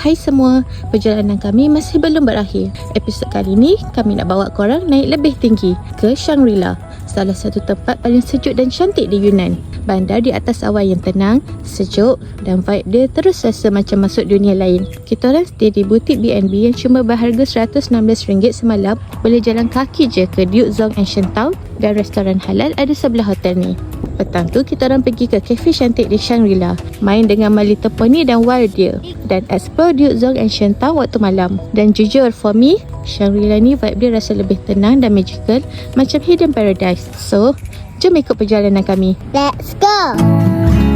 Hai semua, perjalanan kami masih belum berakhir. Episod kali ni, kami nak bawa korang naik lebih tinggi ke Shangri-La, salah satu tempat paling sejuk dan cantik di Yunnan. Bandar di atas awan yang tenang, sejuk dan vibe dia terus rasa macam masuk dunia lain. Kita orang stay di butik B&B yang cuma berharga RM116 semalam. Boleh jalan kaki je ke Duke Zong Ancient Town dan restoran halal ada sebelah hotel ni. Petang tu kita orang pergi ke kafe cantik di Shangri-La, main dengan My Little Pony dan Wild Deer, dan explore Duke Zong Ancient Town waktu malam. Dan jujur for me, Shangri-La ni vibe dia rasa lebih tenang dan magical, macam hidden paradise. So, jom ikut perjalanan kami. Let's go!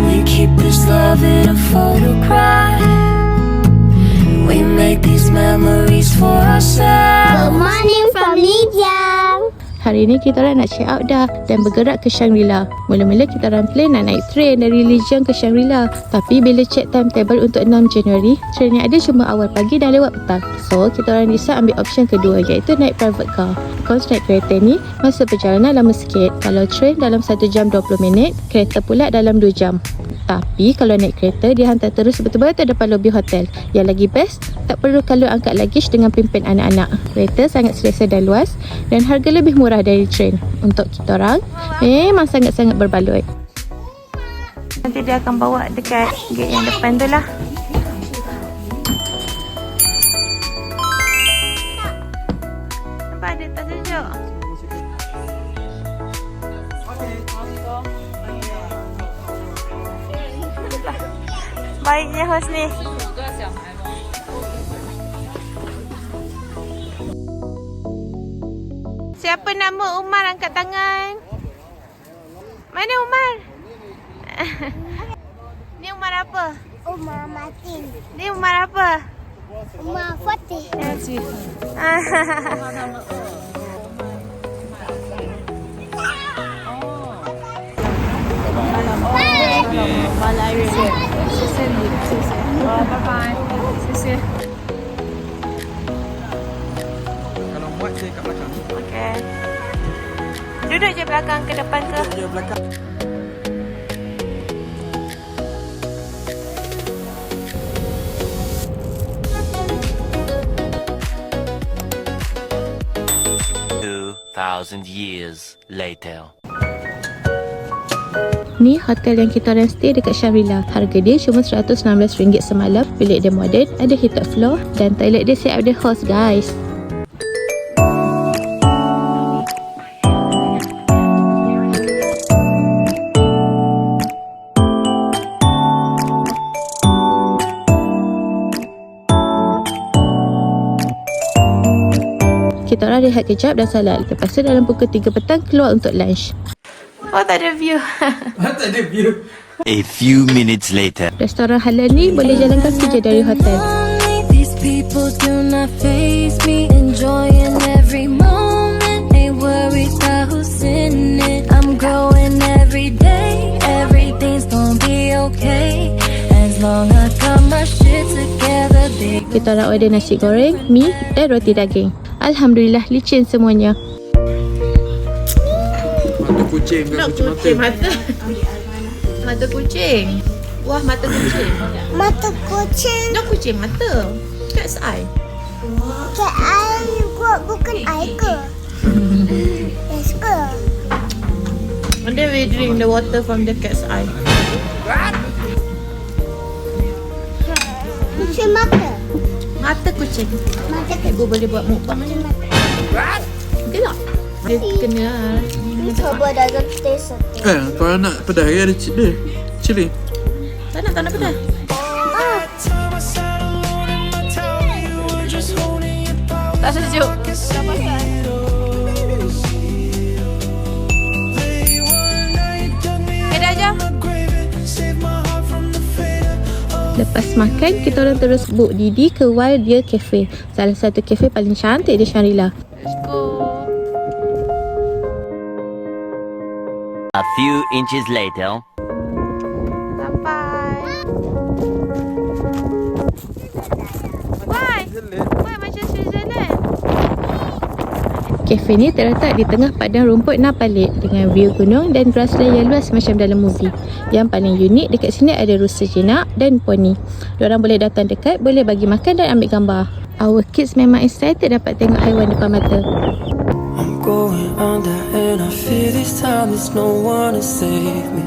We keep this love in a photograph. We make these memories for ourselves. Good morning from Lijiang. Hari ni kita orang nak check out dah dan bergerak ke Shangri-La. Mula-mula kita orang plan nak naik train dari Lijiang ke Shangri-La. Tapi bila check timetable untuk 6 Januari, train yang ada cuma awal pagi dan lewat petang. So, kita orang decide ambil option kedua, iaitu naik private car. Because naik kereta ni, masa perjalanan lama sikit. Kalau train dalam 1 jam 20 minit, kereta pula dalam 2 jam. Tapi kalau naik kereta, dia hantar terus betul-betul depan lobi hotel. Yang lagi best, tak perlu kalau angkat luggage dengan pimpin anak-anak. Kereta sangat selesa dan luas dan harga lebih murah dari train. Untuk kita orang, memang sangat-sangat berbaloi. Nanti dia akan bawa dekat gate yang depan tu lah. Nampak dia tak sejuk. Baiknya host ni. Siapa nama Umar angkat tangan? Mana Umar? Ni Umar apa? Umar Martin. Ni Umar apa? Umar Fatih. Kalau muat saya kat belakang. Okay. Duduk je belakang ke depan ke? Ya belakang. Years later. Ni hotel yang kita orang stay dekat Shangri-La. Harga dia cuma RM116 semalam. Bilik dia modern, ada heated floor dan toilet dia siap ada hose guys. Kita orang rehat kejap dan salat. Lepas tu dalam pukul 3 petang keluar untuk lunch. Oh, tak ada view. Tak ada view. A few minutes later. Restoran halal ni boleh jalan kaki je dari hotel. These people do not faze me. Enjoying every moment. Ain't worried about who's in it. I'm growing every day. Everything's gonna be okay. As long as I got my shit together, baby. Kita orang order nasi goreng, mi dan roti daging. Alhamdulillah licin semuanya. Mata kucing bukan kucing mata. Mata kucing. Wah, mata kucing. Mata kucing. Nak kucing mata. Cat's eye. Ke air bukan air ke? Yes ke? And then we drink the water from the cat's eye. Kucing mata. Mata kucing. Mata Ibu boleh buat mukbang macam ni. Okey tak? Dia kena Cuba dalam taste. Kalau nak pedas ke ada cili. tak nak pedas. Tak sejuk. Dah jam. Lepas makan, kita orang terus book Didi ke Wild Deer Cafe, salah satu cafe paling cantik di Shangri-La. Let's go. A few inches later. Sampai. Why? Why macam Switzerland? Kafe ni terletak di tengah padang rumput Napalik dengan view gunung dan grassland yang luas macam dalam movie. Yang paling unik dekat sini ada rusa jinak dan poni. Diorang boleh datang dekat, boleh bagi makan dan ambil gambar. Our kids memang excited dapat tengok haiwan depan mata. I'm going under and I feel this time there's no one to save me.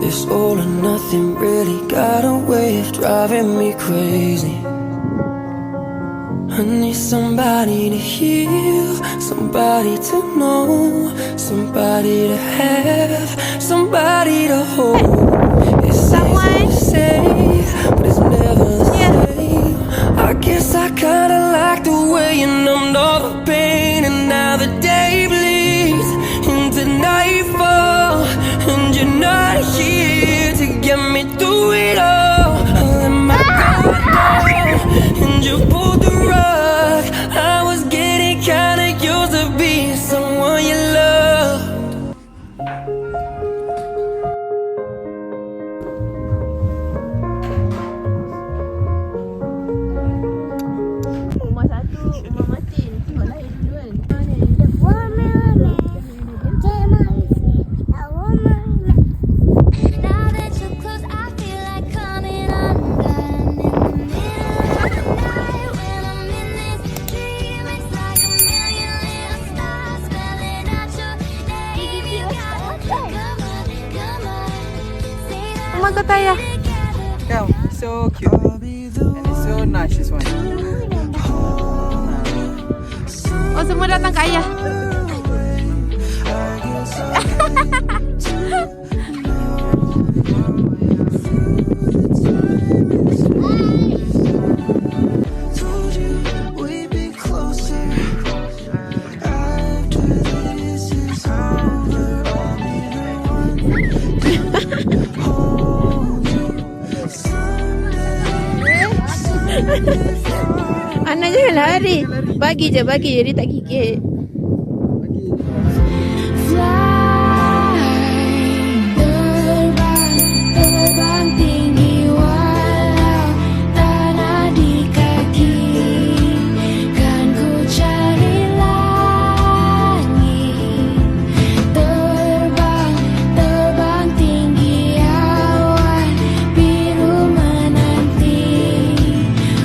This all or nothing really got a way of driving me crazy. I need somebody to heal, somebody to know, somebody to have, somebody to hold. It's easy to say, but it's never the same. I guess I kinda like the way you numbed all the pain, and now the day bleeds into nightfall, and you're not here to get me through it all. I let my guard down, and you pulled the rug. I was getting kinda used to being someone you love. Now that you're close, I feel like coming undone. In the middle of the night, when I'm in this dream, it's like a million little stars spelling out your name. You gotta come on, say that Mama kau tayar. together. Kau, so cute. And it's so nice this one. Oh, semua datang ke ayah. Told you we'd be closer after this is over. I'll be the one to hold you someday. Anak jangan lari. Bagi je, dia tak gigit. Terbang tinggi walau tanah di kaki, kan ku cari langit. Terbang tinggi awan biru menanti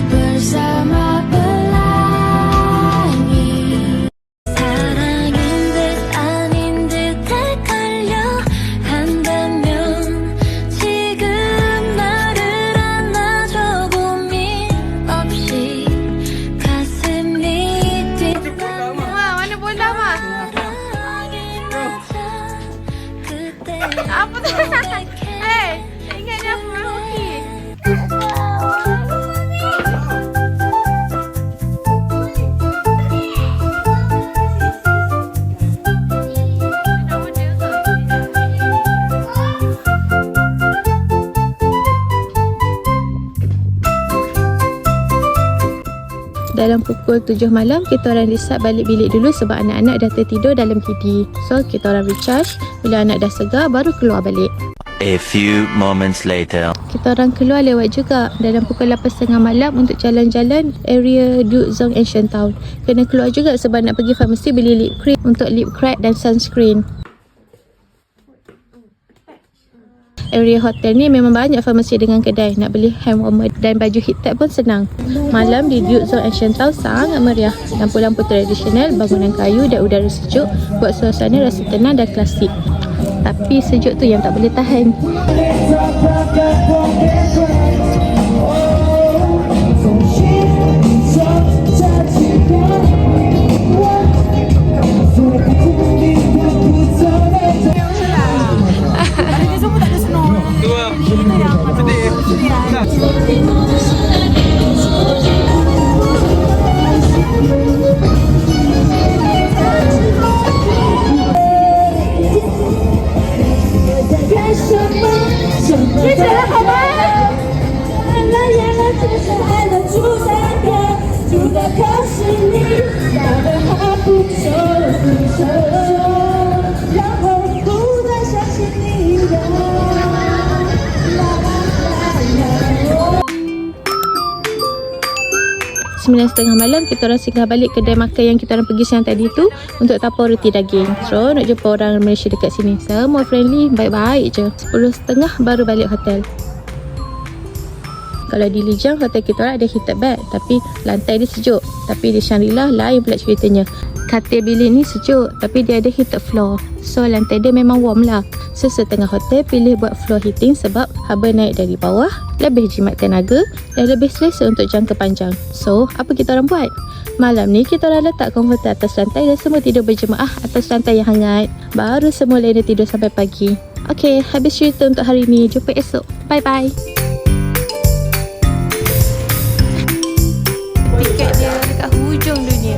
bersama pelangi. 사랑인 듯 헷갈려 한다면 지금 나를 안아줘 고민 없이 가슴이 뛰는 Mana bola, Mak? 그때 Apa tu? Ingat dia apa? Okey. Dalam pukul 7 malam, kita orang decide balik bilik dulu sebab anak-anak dah tertidur dalam KD. So, kita orang recharge. Bila anak dah segar, baru keluar balik. A few moments later. Kita orang keluar lewat juga dalam pukul 8.30 malam untuk jalan-jalan area Duke Zong Ancient Town. Kena keluar juga sebab nak pergi farmasi beli lip cream untuk lip crack dan sunscreen. Area hotel ni memang banyak farmasi dengan kedai. Nak beli hand warmer dan baju heat tech pun senang. Malam di Duke Zong Ancient Town sangat meriah. Lampu-lampu tradisional, bangunan kayu dan udara sejuk buat suasana rasa tenang dan klasik. Tapi sejuk tu yang tak boleh tahan. 9:30 malam kita orang singgah balik kedai makan yang kita orang pergi siang tadi tu untuk tapau roti daging. So nak jumpa orang Malaysia dekat sini, semua friendly, baik-baik je. 10:30 baru balik hotel. Kalau di Lijang, hotel kita orang ada heated bed, tapi lantai dia sejuk. Tapi di Shangri-La lain pula ceritanya. Katil bilik ni sejuk, tapi dia ada heated floor. So lantai dia memang warm lah. So setengah hotel pilih buat floor heating sebab haba naik dari bawah, lebih jimat tenaga dan lebih selesa untuk jangka panjang. So apa kita orang buat? Malam ni kita orang letak komputer atas lantai dan semua tidur berjemaah atas lantai yang hangat. Baru semua lainnya tidur sampai pagi. Okay, habis cerita untuk hari ni. Jumpa esok. Bye-bye. Tiket dia dekat hujung dunia.